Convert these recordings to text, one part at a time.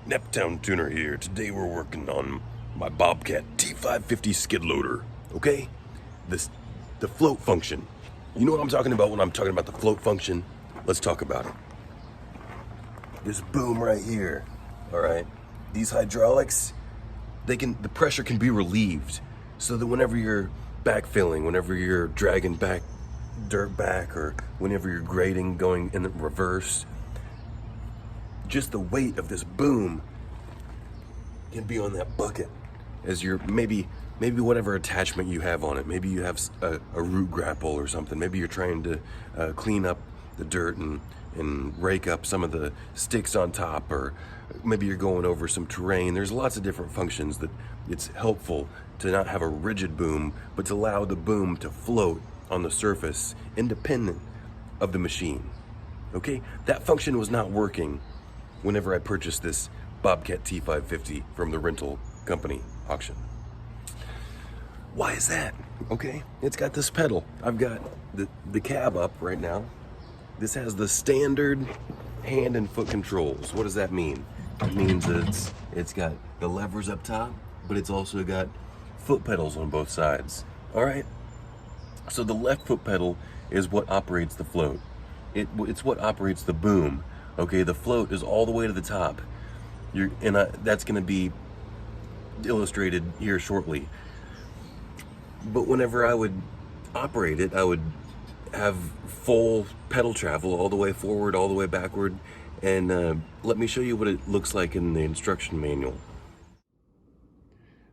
Neptown Tuner here. Today we're working on my Bobcat T550 skid loader. Okay? The float function. You know what I'm talking about when I'm talking about the float function? Let's talk about it. This boom right here. Alright? These hydraulics, the pressure can be relieved so that whenever you're backfilling, whenever you're dragging back dirt back, or whenever you're grading going in the reverse, just the weight of this boom can be on that bucket as you're maybe whatever attachment you have on it. Maybe you have a root grapple or something. Maybe you're trying to clean up the dirt and rake up some of the sticks on top, or maybe you're going over some terrain. There's lots of different functions that it's helpful to not have a rigid boom, but to allow the boom to float on the surface independent of the machine. Okay? That function was not working whenever I purchased this Bobcat T550 from the rental company auction. Why is that? Okay, it's got this pedal. I've got the cab up right now. This has the standard hand and foot controls. What does that mean? It means that it's got the levers up top, but it's also got foot pedals on both sides. All right? So the left foot pedal is what operates the float. It's what operates the boom. Okay, the float is all the way to the top. That's going to be illustrated here shortly. But whenever I would operate it, I would have full pedal travel all the way forward, all the way backward. And let me show you what it looks like in the instruction manual.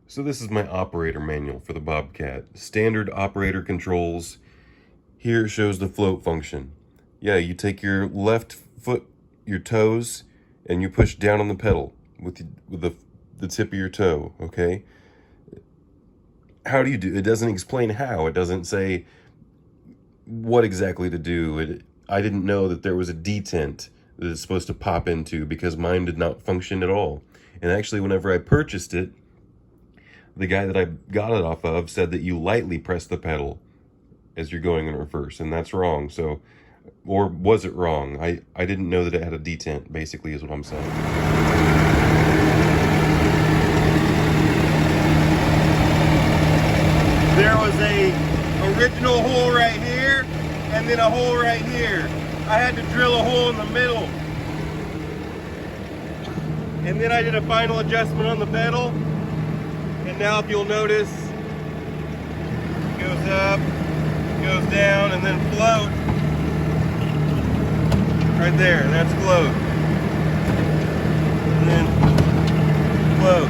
So this is my operator manual for the Bobcat. Standard operator controls. Here it shows the float function. Yeah, you take your left foot, your toes, and you push down on the pedal with the tip of your toe, okay? How do you do it? Doesn't explain how. It doesn't say what exactly to do. I didn't know that there was a detent that it's supposed to pop into, because mine did not function at all. And actually, whenever I purchased it, the guy that I got it off of said that you lightly press the pedal as you're going in reverse, and that's wrong. So, or was it wrong? I didn't know that it had a detent, basically, is what I'm saying. There was a original hole right here, and then a hole right here. I had to drill a hole in the middle. And then I did a final adjustment on the pedal. And now if you'll notice, it goes up, goes down, and then float. Right there, that's float. And then float.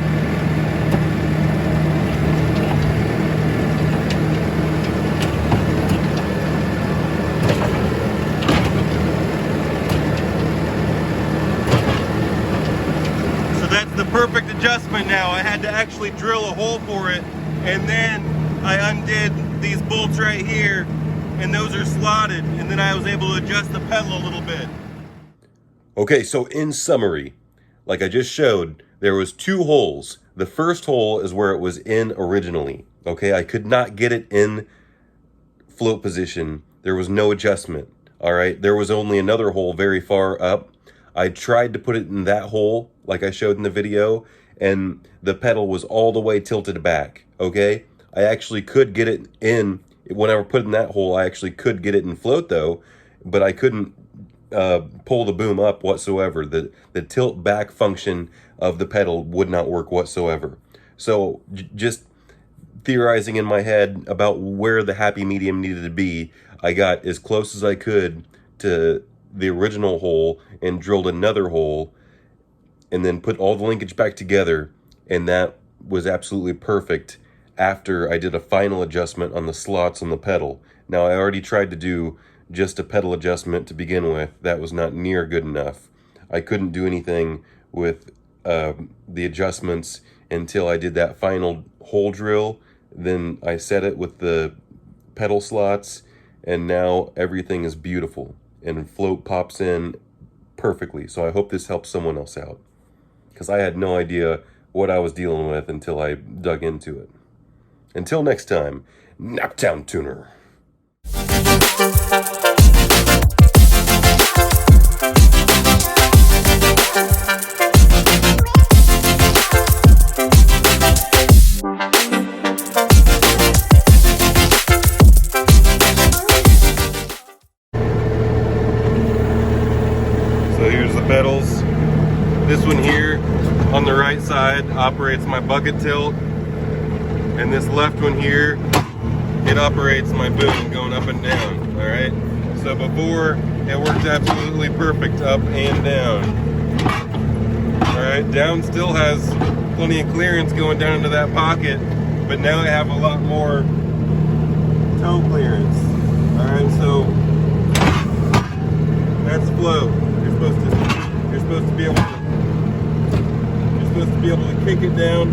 That's the perfect adjustment now. I had to actually drill a hole for it, and then I undid these bolts right here, and those are slotted, and then I was able to adjust the pedal a little bit. Okay, so in summary, like I just showed, there was two holes. The first hole is where it was in originally. Okay, I could not get it in float position. There was no adjustment. All right, there was only another hole very far up. I tried to put it in that hole, like I showed in the video, and the pedal was all the way tilted back, okay? I actually could get it in, when I put it in that hole, I actually could get it in float though, but I couldn't pull the boom up whatsoever. The tilt back function of the pedal would not work whatsoever. So just theorizing in my head about where the happy medium needed to be, I got as close as I could to the original hole and drilled another hole, and then put all the linkage back together, and that was absolutely perfect after I did a final adjustment on the slots on the pedal. Now, I already tried to do just a pedal adjustment to begin with. That was not near good enough. I couldn't do anything with the adjustments until I did that final hole drill. Then I set it with the pedal slots, and now everything is beautiful, and float pops in perfectly. So I hope this helps someone else out, because I had no idea what I was dealing with until I dug into it. Until next time, Neptown Tuner. pedals. This one here on the right side operates my bucket tilt, and this left one here, it operates my boom going up and down. All right, so before it worked absolutely perfect up and down. All right, down still has plenty of clearance going down into that pocket, but now I have a lot more toe clearance. All right, so that's flow. You're supposed to be able to kick it down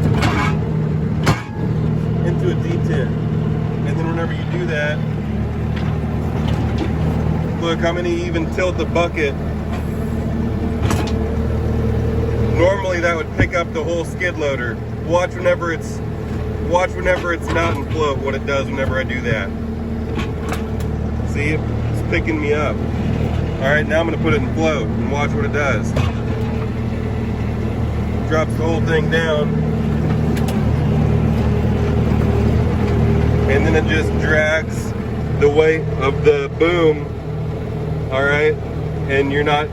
into a detent, and then whenever you do that, look, I'm gonna even tilt the bucket. Normally that would pick up the whole skid loader. Watch whenever it's not in float, what it does whenever I do that. See, it's picking me up. All right, now I'm gonna put it in float and watch what it does. Drops the whole thing down, and then it just drags the weight of the boom. All right, and you're not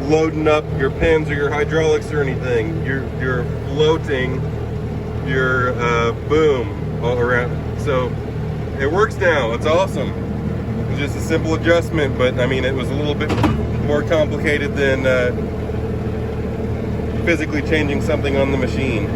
loading up your pins or your hydraulics or anything. You're floating your boom all around. So it works now. It's awesome. It's just a simple adjustment, but I mean, it was a little bit more complicated than physically changing something on the machine.